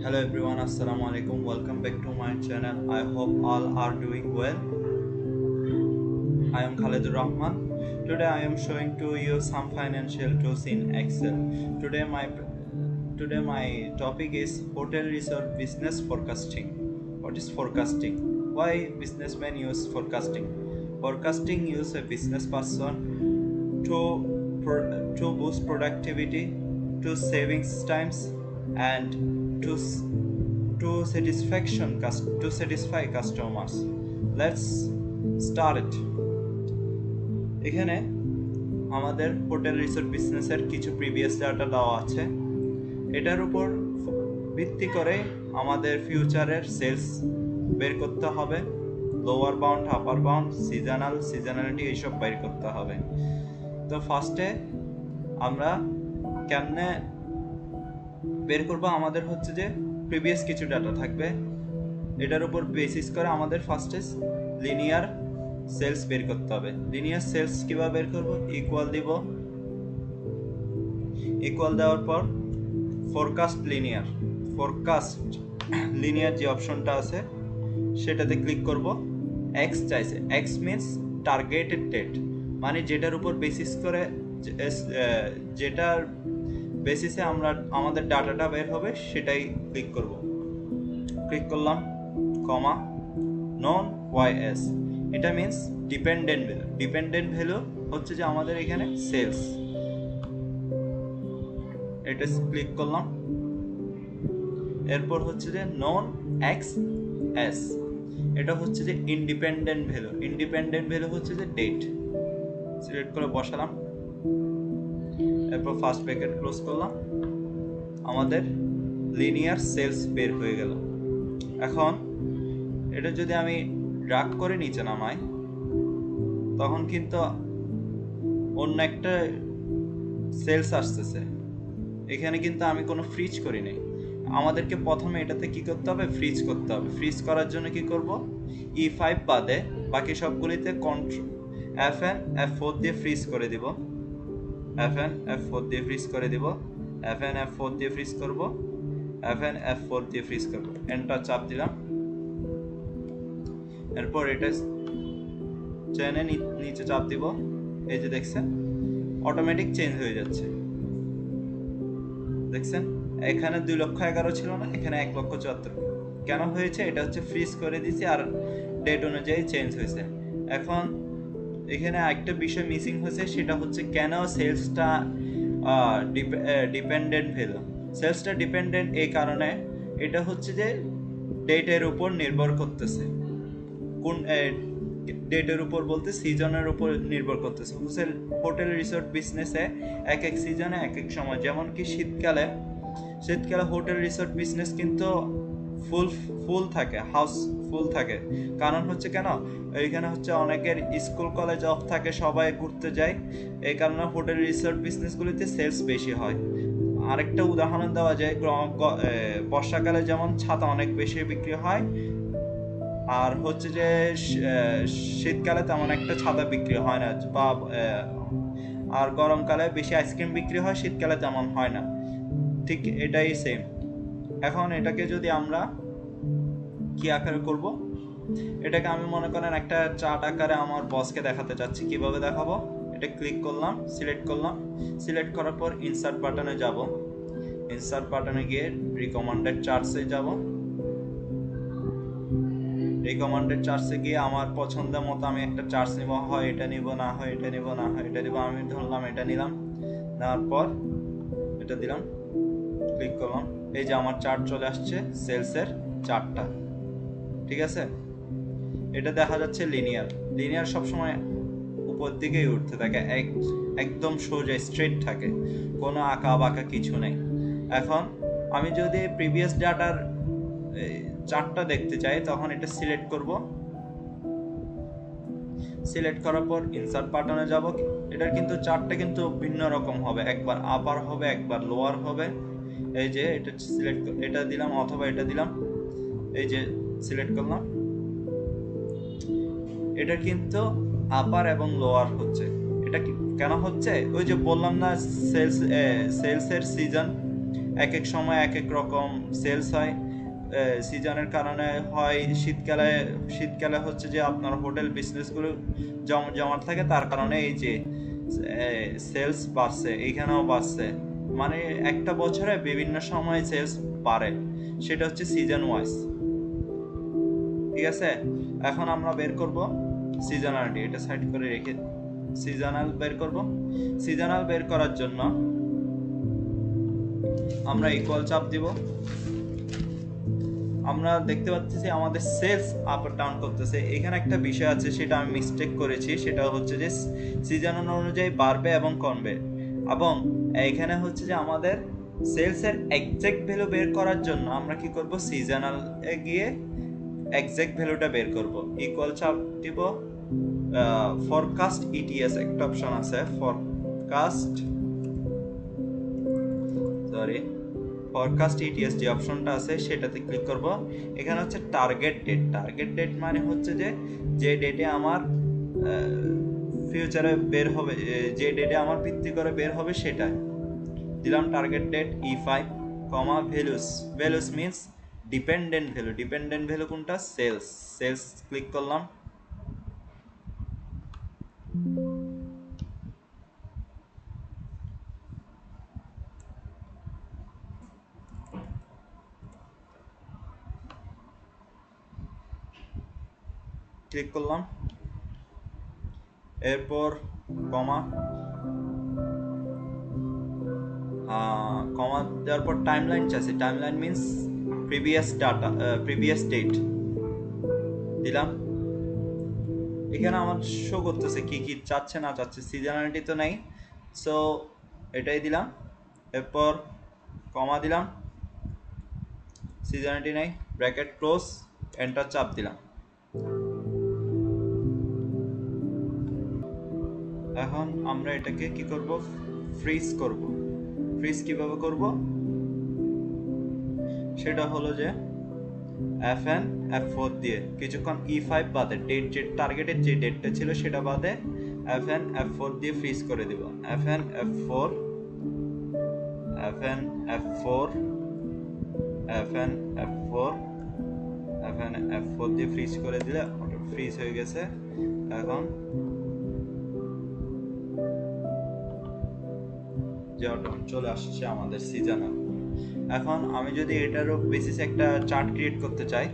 Hello everyone, Assalamu alaikum. Welcome back to my channel. I hope all are doing well. I am Khalidur Rahman. Today I am showing to you some financial tools in Excel. Today my topic is hotel resort business forecasting. What is forecasting? Why businessmen use forecasting? Forecasting use a business person to boost productivity, to savings times, and to satisfy customers. Let's start it. এখানে আমাদের hotel resort বিজনেসের কিছু previous data দেওয়া আছে। এটার উপর ভিত্তি করে আমাদের ফিউচারের সেলস বের করতে হবে, লোয়ার বাউন্ড, আপার বাউন্ড, সিজনালিটি এইসব বের করতে হবে। তো ফার্স্টে আমরা কেমনে বের করব? আমাদের হচ্ছে যে প্রিভিয়াস কিছু ডাটা থাকবে, এটার উপর বেসিস করে আমাদের ফার্স্টে লিনিয়ার সেলস বের করতে হবে। লিনিয়ার সেলস কিভাবে বের করব? ইকুয়াল দিব, ইকুয়াল দেওয়ার পর ফোরকাস্ট লিনিয়ার যে অপশনটা আছে সেটাতে ক্লিক করব। এক্স চাইছে, এক্স মিনস টার্গেটেড ডেট, মানে যেটার উপর বেসিস করে যেটার বেসিসে আমরা আমাদের ডাটাটা বের হবে সেটাই ক্লিক করব। ক্লিক করলাম, কমা, নন ওয়াইএস, এটা মিনস ডিপেন্ডেন্ট ভ্যালু হচ্ছে যে আমাদের এখানে সেলস। এটা ক্লিক করলাম। এরপর হচ্ছে যে নন এক্স এস, এটা হচ্ছে যে ইন্ডিপেন্ডেন্ট ভ্যালু হচ্ছে যে ডেট। সিলেক্ট করে বসালাম, এরপর ফার্স্ট ব্র্যাকেট ক্লোজ করলাম। আমাদের লিনিয়ার সেলস বের হয়ে গেল। এখন এটা যদি আমি ড্রাগ করে নিচে নামাই, তখন কিন্তু অন্য একটা সেলস আসতেছে। এখানে কিন্তু আমি কোনো ফ্রিজ করি নাই। আমাদেরকে প্রথমে এটাতে কি করতে হবে? ফ্রিজ করতে হবে। ফ্রিজ করার জন্য কি করব? E5 বাদে বাকি সবগুলিতে কন্ট্রোল Fn F4 দিয়ে ফ্রিজ করে দিব, Fn F4 দিয়ে ফ্রিজ করে দিব, Fn F4 দিয়ে ফ্রিজ করব, Fn F4 দিয়ে ফ্রিজ করব। এন্টার চাপ দিলাম। এরপর এটা চেনে নিচে চাপ দিব। এই যে দেখছেন অটোমেটিক চেঞ্জ হয়ে যাচ্ছে। দেখছেন এখানে 2,11,000 ছিল না, এখানে 1,74,000 কেন হয়েছে? এটা হচ্ছে ফ্রিজ করে দিয়েছি আর ডেট অনুযায়ী চেঞ্জ হয়েছে। এখন এখানে একটা বিষয় মিসিং হয়েছে, সেটা হচ্ছে কেন সেলসটা ডিপেন্ডেন্ট ভ্যালু। সেলসটা ডিপেন্ডেন্ট এই কারণে, এটা হচ্ছে যে ডেটের উপর নির্ভর করতেছে। কোন ডেটের উপর বলতে সিজনের উপর নির্ভর করতেছে। হোটেল রিসোর্ট বিজনেসে এক এক সিজনে এক এক সময়, যেমন কি শীতকালে হোটেল রিসোর্ট বিজনেস কিন্তু ফুল থাকে, হাউস ফুল থাকে। কারণ হচ্ছে কেন? এইখানে হচ্ছে অনেকের স্কুল কলেজ অফ থাকে, সবাই ঘুরতে যায়, এই কারণে হোটেল রিসোর্ট বিজনেসগুলিতে সেলস বেশি হয়। আরেকটা উদাহরণ দেওয়া যায়, বর্ষাকালে যেমন ছাতা অনেক বেশি বিক্রি হয়, আর হচ্ছে যে শীতকালে তেমন একটা ছাতা বিক্রি হয় না, বা আর গরমকালে বেশি আইসক্রিম বিক্রি হয়, শীতকালে তেমন হয় না। ঠিক এটাই সেম। এখন এটাকে যদি আমরা কি আকারে করব? এটাকে আমি মনে করেন একটা চার্ট আকারে আমার বসকে দেখাতে চাচ্ছি। কিভাবে দেখাবো? এটা ক্লিক করলাম, সিলেক্ট করার পর ইনসার্ট বাটনে যাব। ইনসার্ট বাটনে গিয়ে রিকমেন্ডেড চার্টসে যাব। রিকমেন্ডেড চার্টসে গিয়ে আমার পছন্দের মতো আমি একটা চার্টস নিব, হয় এটা নিব, না হয় এটা নিব, না হয় এটা নিব। আমি ধরলাম এটা নিলাম, নেওয়ার পর এটা দিলাম, ক্লিক করলাম। এই যে আমার চার্ট চলে আসছে, সেলসের চার্টটা। ঠিক আছে, এটা দেখা যাচ্ছে লিনিয়ার সবসময় উপর দিকেই উঠতে থাকে, একদম সোজা স্ট্রেট থাকে, কোনো আঁকা বাঁকা কিছু নেই। এখন আমি যদি প্রিভিয়াস ডাটার চার্টটা দেখতে চাই, তখন এটা সিলেক্ট করব। সিলেক্ট করার পর ইনসার্ট বাটনে যাব। এটার কিন্তু চার্টটা কিন্তু ভিন্ন রকম হবে, একবার আপার হবে, একবার লোয়ার হবে। এই যে এটা দিলাম অথবা এটা দিলাম, এই যে সিলেক্ট করলাম। এটা কিন্তু আপার এবং লোয়ার হচ্ছে। এটা কেন হচ্ছে? ওই যে বললাম না, সেলসের সিজন, এক এক সময় এক এক রকম সেলস হয়। সিজনের কারণে হয় শীতকালে হচ্ছে যে আপনার হোটেল বিজনেসগুলো জমাট থাকে, তার কারণে এই যে সেলস বাড়ছে, এইখানেও বাড়ছে। মানে একটা বছরে বিভিন্ন সময় সেলস বাড়ে, সেটা হচ্ছে সিজন ওয়াইজ। ঠিক আছে, এখন আমরা বের করব সিজনালিটি। এটা সাইড করে রেখে সিজনাল বের করব। সিজনাল বের করার জন্য আমরা ইকুয়াল চাপ দিব। আমরা দেখতে পাচ্ছি যে আমাদের সেলস আপ আর ডাউন করতেছে। এখানে একটা বিষয় আছে, সেটা আমি মিস্টেক করেছি। সেটা হচ্ছে যে সিজন অনুযায়ী বাড়বে এবং কমবে, এবং এখানে হচ্ছে যে আমাদের সেলসের এক্সাক্ট ভ্যালু বের করার জন্য আমরা কি করব, সিজনাল এ গিয়ে এক্সাক্ট ভ্যালুটা বের করব। ইকুয়াল চাপ দিব, ফরকাস্ট ইটিএস একটা অপশন আছে, ফরকাস্ট ইটিএস যে অপশনটা আছে সেটাতে ক্লিক করব। এখানে হচ্ছে টার্গেট ডেট মানে হচ্ছে যে ডেটে আমার ফিউচারে বের হবে, যে ডেটে আমার ভিত্তি করে বের হবে সেটা দিলাম। Target date E5, values means dependent value কোনটা, সেলস ক্লিক করলাম। ক্লিক করলাম, এরপর কমা দেওয়ার পর টাইমলাইন চাইছে। টাইমলাইন মিন্স প্রিভিয়াস ডেট দিলাম। এখানে আমার শো করতেছে কি কি চাচ্ছে না চাচ্ছে, সিজনালিটি তো নেই, সো এটাই দিলাম। এরপর কমা দিলাম, সিজনালিটি নেই, ব্র্যাকেট ক্লোজ, এন্টার চাপ দিলাম। এখন আমরা এটাকে কি করব, ফ্রিজ কিভাবে করব, সেটা হলো যে F1 F4 দিয়ে কিছুক্ষণ E5 বাদে যে টার্গেটের যে ডেটটা ছিল সেটা বাদে F1 F4 দিয়ে ফ্রিজ করে দিব। F1 F4 দিয়ে ফ্রিজ করে দিলে ওটা ফ্রিজ হয়ে গেছে। এখন চলে আসছে আমাদের সিজনাল। এখন আমি যদি এটারও বেসিস একটা চার্ট ক্রিয়েট করতে চাই,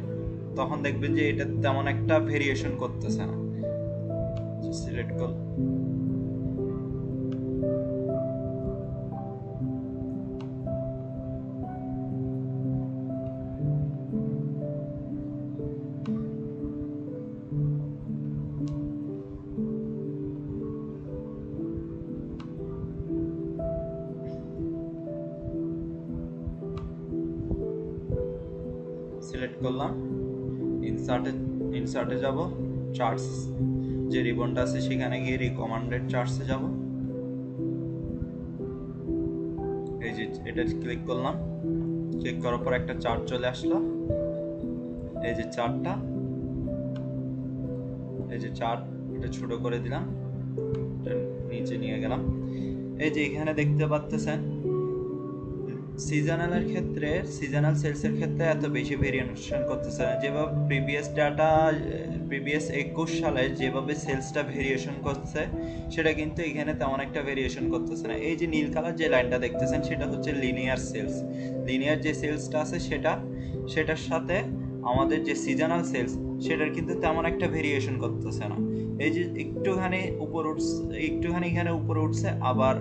তখন দেখবেন যে এটা তেমন একটা ভেরিয়েশন করতেছে না। সিলেক্ট কর, সিলেক্ট করলাম, ইনসার্টে যাব, চার্টস যে রিবনটা আছে সেখানে গিয়ে রিকমান্ডেড চার্টসে যাব। এই যে এটা ক্লিক করলাম, ক্লিক করার পর একটা চার্ট চলে আসলো। এই যে চার্টটা, এটা ছোট করে দিলাম, নিচে নিয়ে গেলাম। এই যে এখানে দেখতে পাচ্ছেন সিজনাল সেলসের ক্ষেত্রে এত বেশি ভেরিয়েশন করতেছে না। যেভাবে প্রিভিয়াস 21 সালে যেভাবে সেলসটা ভেরিয়েশন করছে, সেটা কিন্তু এখানে তেমন একটা ভেরিয়েশন করতেছে না। এই যে নীল কালার যে লাইনটা দেখতেছেন সেটা হচ্ছে লিনিয়ার যে সেলসটা আছে সেটার সাথে আমাদের যে সিজনাল সেলস সেটার কিন্তু তেমন একটা ভেরিয়েশন করতেছে না। এই যে একটুখানি এখানে উপরে উঠছে, আবার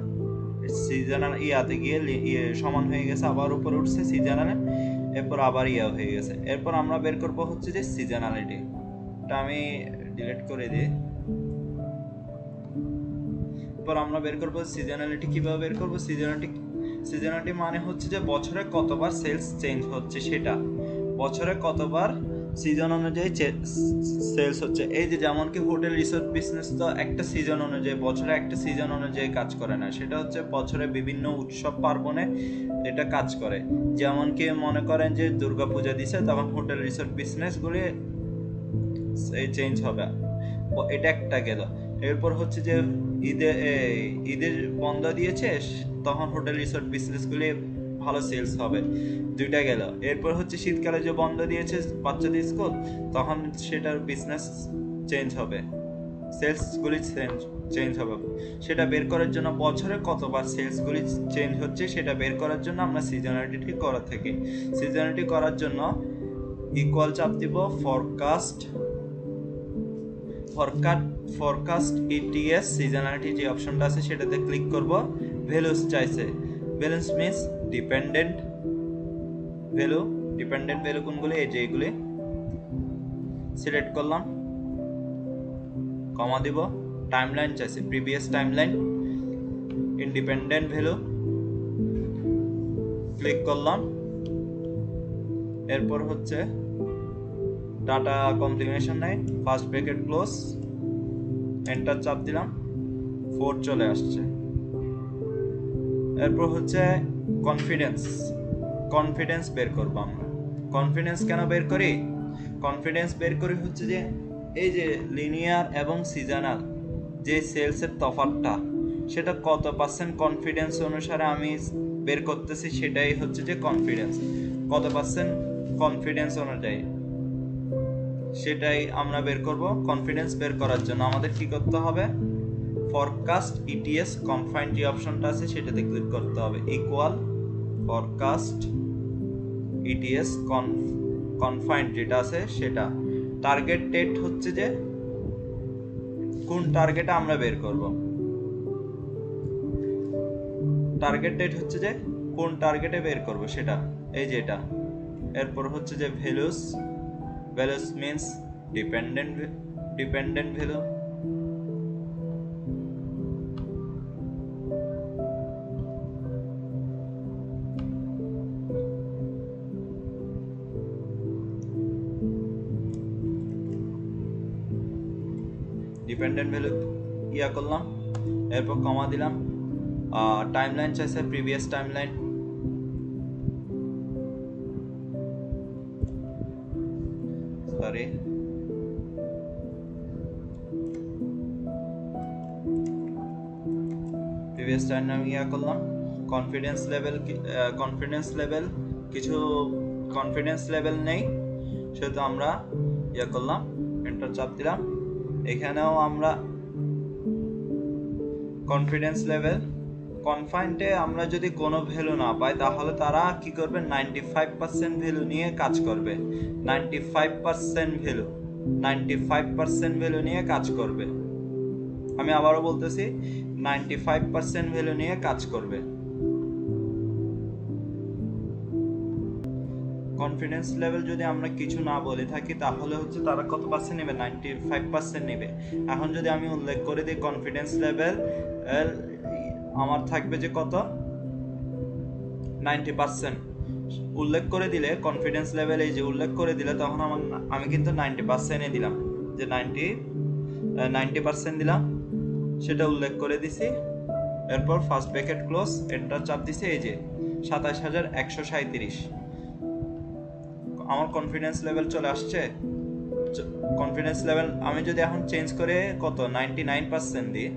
সিজনাল ইয়াতে গিয়ে সমান হয়ে গেছে, আবার উপরে উঠছে সিজনালে, এরপর আবার হয়ে গেছে। এরপর আমরা বের করব হচ্ছে যে সিজনালিটি। এটা আমি ডিলিট করে দিই। এরপর আমরা বের করব সিজনালিটি। কিভাবে বের করব সিজনালিটি মানে হচ্ছে যে বছরে কতবার সেলস চেঞ্জ হচ্ছে, সেটা বছরে কতবার সিজন অনুযায়ী সেলস হচ্ছে। এই যে যেমন কি হোটেল রিসোর্ট বিজনেস তো একটা সিজন অনুযায়ী, বছরে একটা সিজন অনুযায়ী কাজ করে না, সেটা হচ্ছে বছরে বিভিন্ন উৎসব পার্বণে এটা কাজ করে। যেমন কি মনে করেন যে দুর্গাপূজা দিছে, তখন হোটেল রিসোর্ট বিজনেসগুলি চেঞ্জ হবে, এটা একটা গেল। এরপর হচ্ছে যে ঈদের বন্ধ দিয়েছে, তখন হোটেল রিসোর্ট বিজনেসগুলি ভালো সেলস হবে। দুইটা গেল। এরপর হচ্ছে শীতকালে যে বন্ধ দিয়েছে বাচ্চাদের স্কুল, তখন সেটার বিজনেস চেঞ্জ হবে, সেলসগুলি চেঞ্জ হবে। সেটা বের করার জন্য বছরে কতবার সেলসগুলি চেঞ্জ হচ্ছে সেটা বের করার জন্য আমরা সিজনালিটি করা থাকি। সিজনালিটি করার জন্য ইকুয়াল চাপ দিব ফরকাস্ট ইটিএস সিজনালিটি যে অপশনটা আছে সেটাতে ক্লিক করব। ভ্যালুস চাইছে, ভ্যালুস মিন্স ডিপেন্ডেন্ট ভ্যালু কোনগুলি, এই যে এগুলি সিলেক্ট করলাম, কমা দিব। টাইমলাইন চাইছে, previous timeline, independent value click করলাম। এরপর হচ্ছে ডাটা কমপ্লিমেশন নাই, ফার্স্ট ব্র্যাকেট ক্লোজ, এন্টার চাপ দিলাম, 4 চলে আসছে। এরপর হচ্ছে কনফিডেন্স বের করবো আমরা। কনফিডেন্স কেন বের করি? কনফিডেন্স বের করি হচ্ছে যে এই যে লিনিয়ার এবং সিজনাল যে সেলসের তফাৎটা, সেটা কত পার্সেন্ট কনফিডেন্স অনুসারে আমি বের করতেছি, সেটাই হচ্ছে যে কনফিডেন্স। কত পার্সেন্ট কনফিডেন্স অনুযায়ী সেটাই আমরা বের করব। কনফিডেন্স বের করার জন্য আমাদের কি করতে হবে? ফরকাস্ট ইটিএস কনফাইন্ড যে অপশনটা আছে সেটাতে ক্লিক করতে হবে। ইকুয়াল ফরকাস্ট ইটিএস কনফাইন্ড যেটা আছে সেটা। টার্গেট ডেট হচ্ছে যে কোন টার্গেটে আমরা বের করব, টার্গেট ডেট হচ্ছে যে কোন টার্গেটে বের করব সেটা, এই যে এটা। এরপর হচ্ছে যে values means dependent value. Dependent value ইয়া করলাম, এরপর কমা দিলাম। টাইমলাইন চাইছে, previous timeline, sorry previous timeline ইয়া করলাম। কনফিডেন্স লেভেল কিছু কনফিডেন্স লেভেল নেই, সেহেতু আমরা ইয়া করলাম, এন্টার চাপ দিলাম। এখানেও আমরা কনফিডেন্স লেভেল কনফাইন্ডে আমরা যদি কোনো ভ্যালু না পাই তাহলে তারা কি করবে? 95% ভ্যালু নিয়ে কাজ করবে। 95% ভ্যালু নিয়ে কাজ করবে। আমি আবারও বলতেছি, 95% ভ্যালু নিয়ে কাজ করবে। কনফিডেন্স লেভেল যদি আমরা কিছু না বলে থাকি তাহলে হচ্ছে তারা কত পার্সেন্ট নেবে? 95% নেবে। এখন যদি আমি উল্লেখ করে দিই কনফিডেন্স লেভেল আমার থাকবে যে কত? 90%। উল্লেখ করে দিলে কনফিডেন্স লেভেল এই যে উল্লেখ করে দিলে তখন আমি কিন্তু 90% দিলাম, যে 90% দিলাম, সেটা উল্লেখ করে দিছি। এরপর ফার্স্ট ব্র্যাকেট ক্লোজ, এন্টার চাপ দিছি। এই যে 27137 আমার কনফিডেন্স লেভেল চলে আসছে। কনফিডেন্স লেভেল আমি যদি এখন চেঞ্জ করে কত 99% দিই,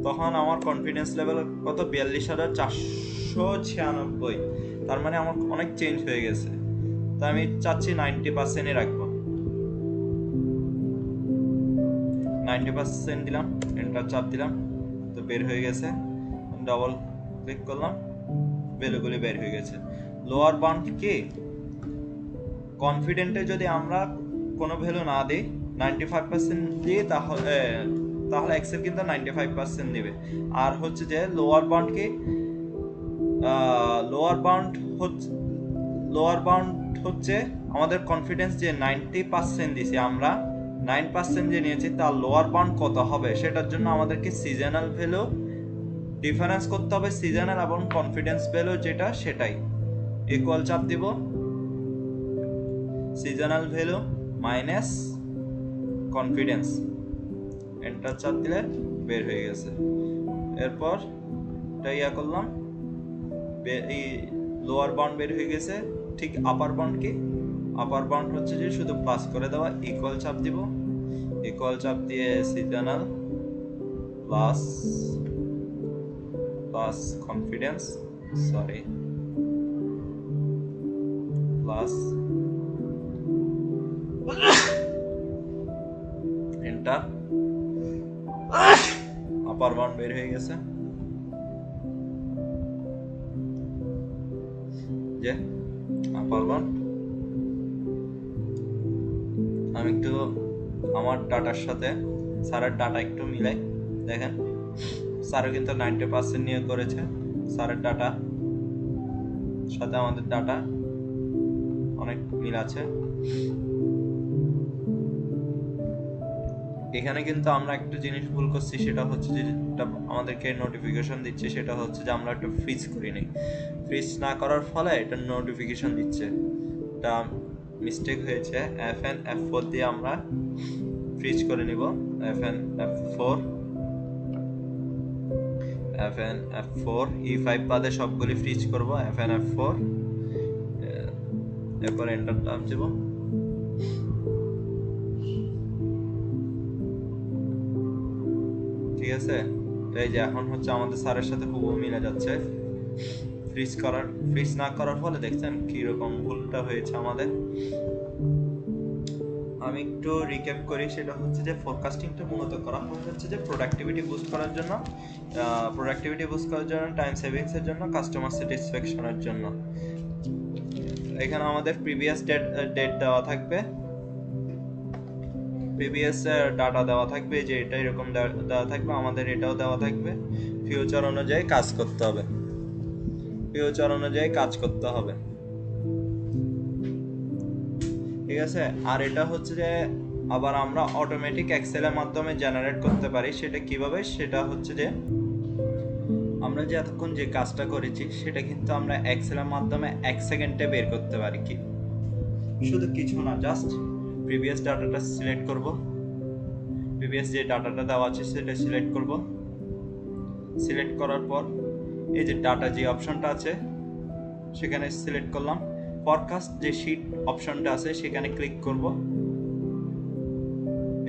তখন আমার কনফিডেন্স লেভেল কত? 42,496। তার মানে আমার অনেক চেঞ্জ হয়ে গেছে। তো আমি চাচ্ছি 90%-ই রাখবো। 90% দিলাম, এন্টার চাপ দিলাম, তো বের হয়ে গেছে। ডাবল ক্লিক করলাম, ভ্যালুগুলি বের হয়ে গেছে। লোয়ার বাউন্ড কি? কনফিডেন্টে যদি আমরা কোনো ভ্যালু না দিই, 95% দিই, তাহলে এক্সেল কিন্তু 95% দিবে। আর হচ্ছে যে লোয়ার বাউন্ড কি? লোয়ার বাউন্ড হচ্ছে আমাদের কনফিডেন্স যে 90% দিছি আমরা, 9% যে নিয়েছি তার লোয়ার বাউন্ড কত হবে সেটার জন্য আমাদেরকে সিজনাল ভ্যালু ডিফারেন্স করতে হবে। সিজনাল এবং কনফিডেন্স ভ্যালু যেটা সেটাই। ইকুয়াল চাপ দিব, seasonal value minus confidence, enter চাপ দিলে বের হয়ে গেছে। এরপর এটা ইয়া করলাম, এই লোয়ার বাউন্ড বের হয়ে গেছে। ঠিক আপার বাউন্ড কি? আপার বাউন্ড হচ্ছে যে শুধু প্লাস করে দেওয়া। ইকুয়াল চাপ দিব, ইকুয়াল চাপ দিয়ে seasonal plus confidence sorry plus enter, আপার বাউন্ড বের হয়ে গেছে। যে আপার বাউন্ড আমি একটু আমার ডাটার সাথে স্যারের ডাটা একটু মিলাই, দেখেন স্যারও কিন্তু 90% নিয়ে করেছে। স্যারের ডাটা সাথে আমাদের ডাটা অনেক মিল আছে। এখানে কিন্তু আমরা একটা জিনিস ভুল করছি, সেটা হচ্ছে যে আমাদেরকে নোটিফিকেশন দিচ্ছে, সেটা হচ্ছে যে আমরা একটা ফ্রিজ করিনি। ফ্রিজ না করার ফলে এটা নোটিফিকেশন দিচ্ছে, এটা মিস্টেক হয়েছে। FN F4 দিয়ে আমরা ফ্রিজ করে নিব। FN F4 E5 বাদে সবগুলি ফ্রিজ করব। FN F4 এরপর এন্টার টাপ দেব। ঠিক আছে, এই যে এখন হচ্ছে আমাদের স্যারের সাথে হুবহু মিলে যাচ্ছে। ফ্রিজ না করার ফলে দেখছেন কি রকম ভুলটা হয়েছে আমাদের। আমি একটু রিক্যাপ করি, সেটা হচ্ছে যে ফোরকাস্টিংটা মূলত করা হচ্ছে যে প্রোডাক্টিভিটি বুস্ট করার জন্য, টাইম সেভিংস এর জন্য, কাস্টমার স্যাটিসফ্যাকশনের জন্য। এখানে আমাদের প্রিভিয়াস ডেট দেওয়া থাকবে, প্রিভিয়াস ডাটা দেওয়া থাকবে, যে এটা এরকম দেওয়া থাকবে, আমাদের এটাও দেওয়া থাকবে। ফিউচার অনুযায়ী কাজ করতে হবে, ঠিক আছে। আর এটা হচ্ছে যে আবার আমরা অটোমেটিক এক্সেলের মাধ্যমে জেনারেট করতে পারি। সেটা কিভাবে? সেটা হচ্ছে যে আমরা যে এতক্ষণ যে কাজটা করেছি সেটা কিন্তু আমরা এক্সেলের মাধ্যমে 1 সেকেন্ডে বের করতে পারি। কি শুধু কিছু না, জাস্ট প্রিভিয়াস ডাটাটা সিলেক্ট করব, প্রিভিয়াস যে ডাটাটা দেওয়া আছে সেটা সিলেক্ট করব। সিলেক্ট করার পর এই যে ডাটা যে অপশনটা আছে সেখানে সিলেক্ট করলাম। ফরকাস্ট যে শীট অপশনটা আছে সেখানে ক্লিক করব।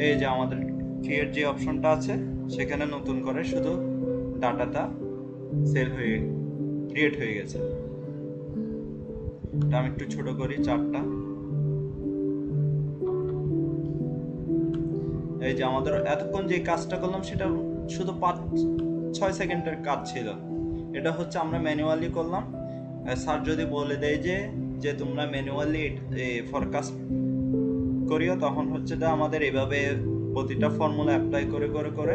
এই যে আমাদের ক্রিয়েট যে অপশনটা আছে সেখানে নতুন করে শুধু ডাটাটা ক্রিয়েট হয়ে গেছে। এটা আমি একটু ছোট করি চার্টটা। এই যে আমাদের এতক্ষণ যে কাজটা করলাম সেটা শুধু 5-6 সেকেন্ডের কাজ ছিল। এটা হচ্ছে আমরা ম্যানুয়ালি করলাম। স্যার যদি বলে দেয় যে তোমরা ম্যানুয়ালি ফরকাস্ট করিও, তখন হচ্ছে যে আমাদের এভাবে প্রতিটা ফর্মুলা অ্যাপ্লাই করে করে করে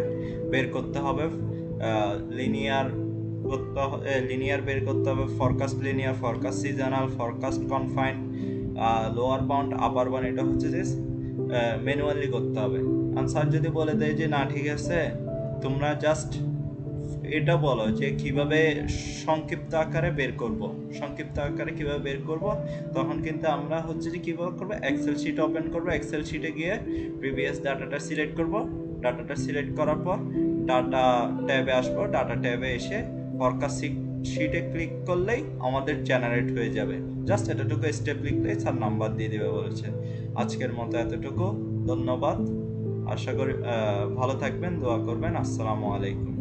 বের করতে হবে। লিনিয়ার বের করতে হবে, forecast linear, forecast seasonal, forecast confined, lower bound, আপার বাউন্ড। এটা হচ্ছে যে ম্যানুয়ালি করতে হবে। স্যার যদি বলে দেয় যে না ঠিক আছে তোমরা জাস্ট এটা বলো যে কিভাবে সংক্ষিপ্ত আকারে কিভাবে বের করব, তখন কিন্তু আমরা হচ্ছে যে কিভাবে করব, এক্সেল শিট ওপেন করব। এক্সেল শিটে গিয়ে প্রিভিয়াস ডাটাটা সিলেক্ট করব। ডাটাটা সিলেক্ট করার পর ডাটা ট্যাবে আসবো। ডাটা ট্যাবে এসে ফরকাস্ট শিটে ক্লিক করলেই আমাদের জেনারেট হয়ে যাবে। জাস্ট এতটুকু স্টেপ লিখলেই স্যার নাম্বার দিয়ে দেবে বলেছে। আজকের মতো এতটুকু, ধন্যবাদ। আশা করি ভালো থাকবেন, দোয়া করবেন। আসসালামু আলাইকুম।